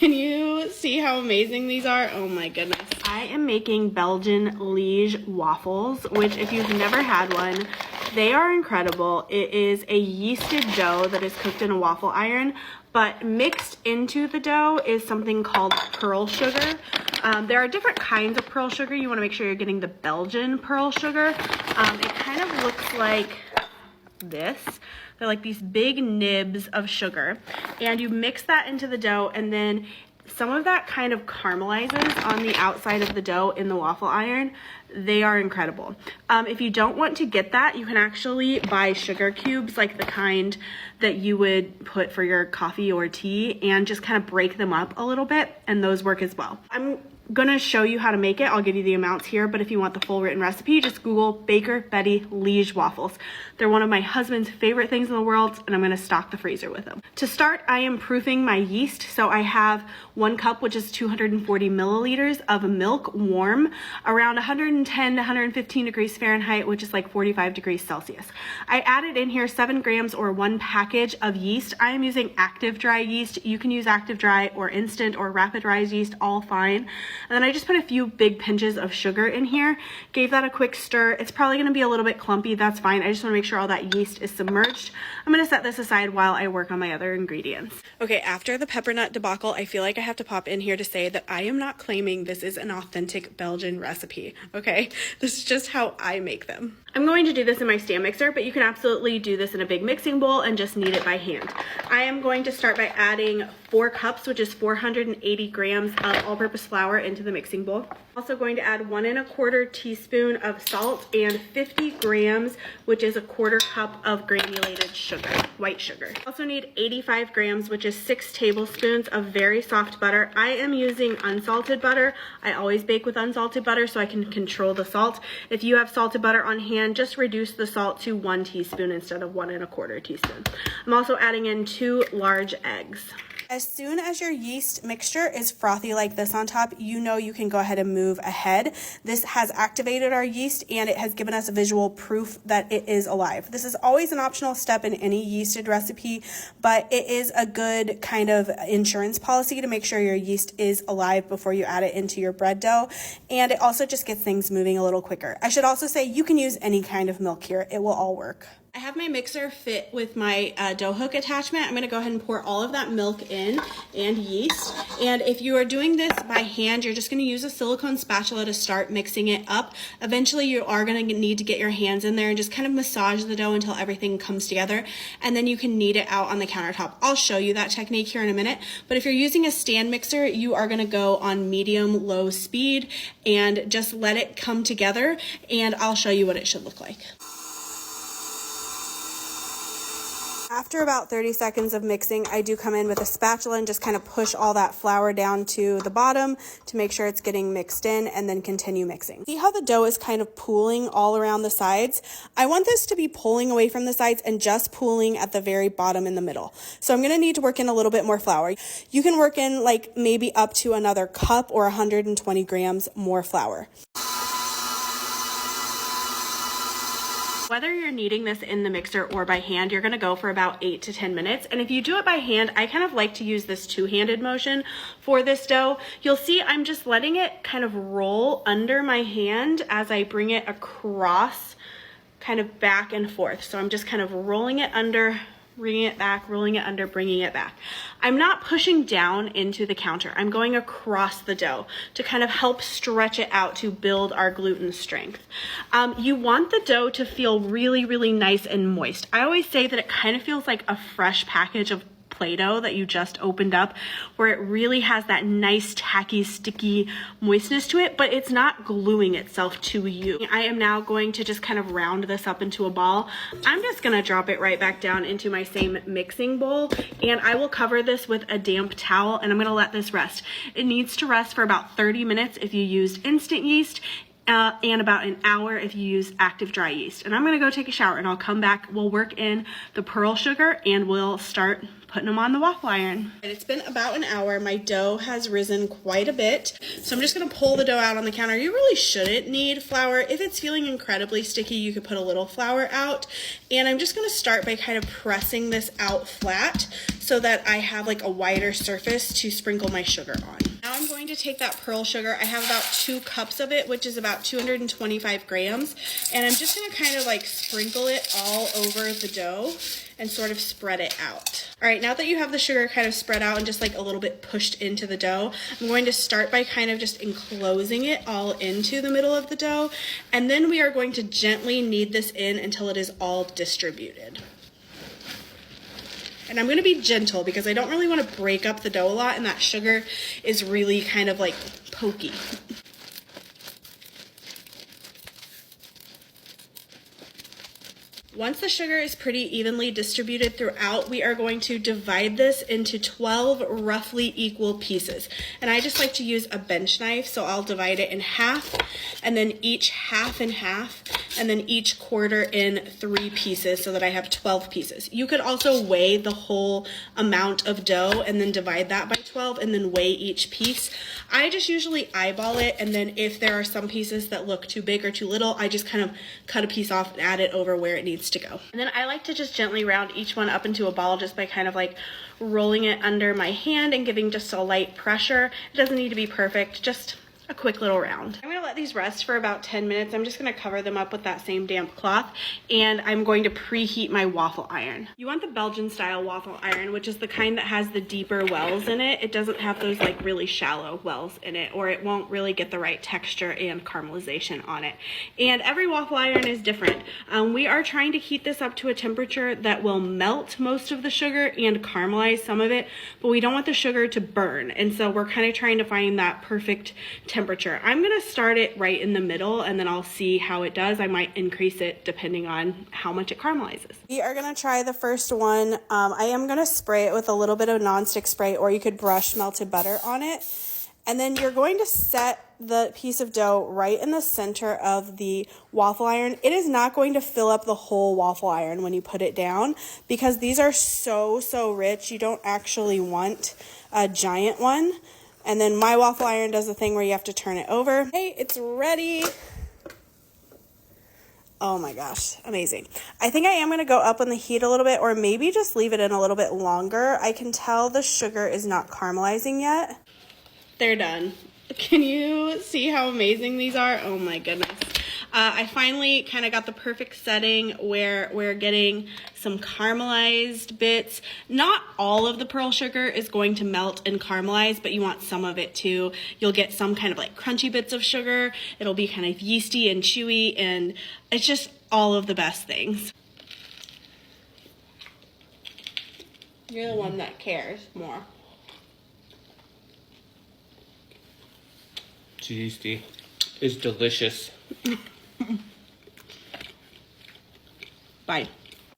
Can you see how amazing these are? Oh my goodness. I am making Belgian Liege waffles, which if you've never had one, they are incredible. It is a yeasted dough that is cooked in a waffle iron, but mixed into the dough is something called pearl sugar. There are different kinds of pearl sugar. You want to make sure you're getting the Belgian pearl sugar. It kind of looks like this. They're like these big nibs of sugar, and you mix that into the dough, and then some of that kind of caramelizes on the outside of the dough in the waffle iron. They are incredible. If you don't want to get that, you can actually buy sugar cubes, like the kind that you would put for your coffee or tea, and just kind of break them up a little bit, and those work as well. I'm gonna show you how to make it. I'll give you the amounts here, but if you want the full written recipe, just Google Baker Betty Liege waffles. They're one of my husband's favorite things in the world, and I'm gonna stock the freezer with them. To start, I am proofing my yeast. So I have 1 cup, which is 240 milliliters of milk, warm, around 110 to 115 degrees Fahrenheit, which is like 45 degrees Celsius. I added in here 7 grams or 1 package of yeast. I am using active dry yeast. You can use active dry or instant or rapid rise yeast, all fine. And then I just put a few big pinches of sugar in here, gave that a quick stir. It's probably gonna be a little bit clumpy, that's fine. I just wanna make sure all that yeast is submerged. I'm gonna set this aside while I work on my other ingredients. Okay, after the pepper nut debacle, I feel like I have to pop in here to say that I am not claiming this is an authentic Belgian recipe, okay? This is just how I make them. I'm going to do this in my stand mixer, but you can absolutely do this in a big mixing bowl and just knead it by hand. I am going to start by adding 4 cups, which is 480 grams of all-purpose flour into the mixing bowl. Also going to add 1 1/4 teaspoon of salt and 50 grams, which is 1/4 cup of granulated sugar, white sugar. Also need 85 grams, which is 6 tablespoons of very soft butter. I am using unsalted butter. I always bake with unsalted butter so I can control the salt. If you have salted butter on hand, just reduce the salt to 1 teaspoon instead of 1 1/4 teaspoon. I'm also adding in 2 large eggs. As soon as your yeast mixture is frothy like this on top, you know you can go ahead and move ahead. This has activated our yeast and it has given us visual proof that it is alive. This is always an optional step in any yeasted recipe, but it is a good kind of insurance policy to make sure your yeast is alive before you add it into your bread dough. And it also just gets things moving a little quicker. I should also say you can use any kind of milk here. It will all work. I have my mixer fit with my dough hook attachment. I'm going to go ahead and pour all of that milk in and yeast. And if you are doing this by hand, you're just going to use a silicone spatula to start mixing it up. Eventually, you are going to need to get your hands in there and just kind of massage the dough until everything comes together. And then you can knead it out on the countertop. I'll show you that technique here in a minute. But if you're using a stand mixer, you are going to go on medium-low speed and just let it come together. And I'll show you what it should look like. After about 30 seconds of mixing, I do come in with a spatula and just kind of push all that flour down to the bottom to make sure it's getting mixed in, and then continue mixing. See how the dough is kind of pooling all around the sides? I want this to be pulling away from the sides and just pooling at the very bottom in the middle. So I'm going to need to work in a little bit more flour. You can work in like maybe up to another cup or 120 grams more flour. Whether you're kneading this in the mixer or by hand, you're gonna go for about 8 to 10 minutes. And if you do it by hand, I kind of like to use this two-handed motion for this dough. You'll see I'm just letting it kind of roll under my hand as I bring it across, kind of back and forth. So I'm just kind of rolling it under, bringing it back, rolling it under, bringing it back. I'm not pushing down into the counter. I'm going across the dough to kind of help stretch it out to build our gluten strength. You want the dough to feel really, really nice and moist. I always say that it kind of feels like a fresh package of Play-Doh that you just opened up, where it really has that nice tacky sticky moistness to it, but it's not gluing itself to you. I am now going to just kind of round this up into a ball. I'm just gonna drop it right back down into my same mixing bowl, and I will cover this with a damp towel, and I'm gonna let this rest. It needs to rest for about 30 minutes if you used instant yeast, and about an hour if you use active dry yeast. And I'm gonna go take a shower and I'll come back. We'll work in the pearl sugar and we'll start putting them on the waffle iron. And it's been about an hour. My dough has risen quite a bit. So I'm just gonna pull the dough out on the counter. You really shouldn't need flour. If it's feeling incredibly sticky, you could put a little flour out. And I'm just gonna start by kind of pressing this out flat so that I have like a wider surface to sprinkle my sugar on. Now I'm going to take that pearl sugar. I have about 2 cups of it, which is about 225 grams. And I'm just gonna kind of like sprinkle it all over the dough and sort of spread it out. All right, now that you have the sugar kind of spread out and just like a little bit pushed into the dough, I'm going to start by kind of just enclosing it all into the middle of the dough. And then we are going to gently knead this in until it is all distributed. And I'm gonna be gentle because I don't really wanna break up the dough a lot, and that sugar is really kind of like pokey. Once the sugar is pretty evenly distributed throughout, we are going to divide this into 12 roughly equal pieces. And I just like to use a bench knife, so I'll divide it in half, and then each half in half, and then each quarter in 3 pieces so that I have 12 pieces. You could also weigh the whole amount of dough and then divide that by 12 and then weigh each piece. I just usually eyeball it, and then if there are some pieces that look too big or too little, I just kind of cut a piece off and add it over where it needs to go. And then I like to just gently round each one up into a ball just by kind of like rolling it under my hand and giving just a light pressure. It doesn't need to be perfect, just a quick little round. I'm gonna let these rest for about 10 minutes. I'm just gonna cover them up with that same damp cloth, and I'm going to preheat my waffle iron. You want the Belgian style waffle iron, which is the kind that has the deeper wells in it. It doesn't have those like really shallow wells in it, or it won't really get the right texture and caramelization on it. And every waffle iron is different. We are trying to heat this up to a temperature that will melt most of the sugar and caramelize some of it, but we don't want the sugar to burn. And so we're kind of trying to find that perfect temperature. I'm gonna start it right in the middle, and then I'll see how it does. I might increase it depending on how much it caramelizes. We are gonna try the first one. I am gonna spray it with a little bit of nonstick spray, or you could brush melted butter on it. And then you're going to set the piece of dough right in the center of the waffle iron. It is not going to fill up the whole waffle iron when you put it down, because these are so rich. You don't actually want a giant one. And then my waffle iron does the thing where you have to turn it over. Hey, it's ready. Oh my gosh, amazing. I think I am gonna go up on the heat a little bit, or maybe just leave it in a little bit longer. I can tell the sugar is not caramelizing yet. They're done. Can you see how amazing these are? Oh my goodness. I finally kind of got the perfect setting where we're getting some caramelized bits. Not all of the pearl sugar is going to melt and caramelize, but you want some of it too. You'll get some kind of like crunchy bits of sugar. It'll be kind of yeasty and chewy, and it's just all of the best things. You're the one that cares more. It's yeasty. It's delicious. Bye.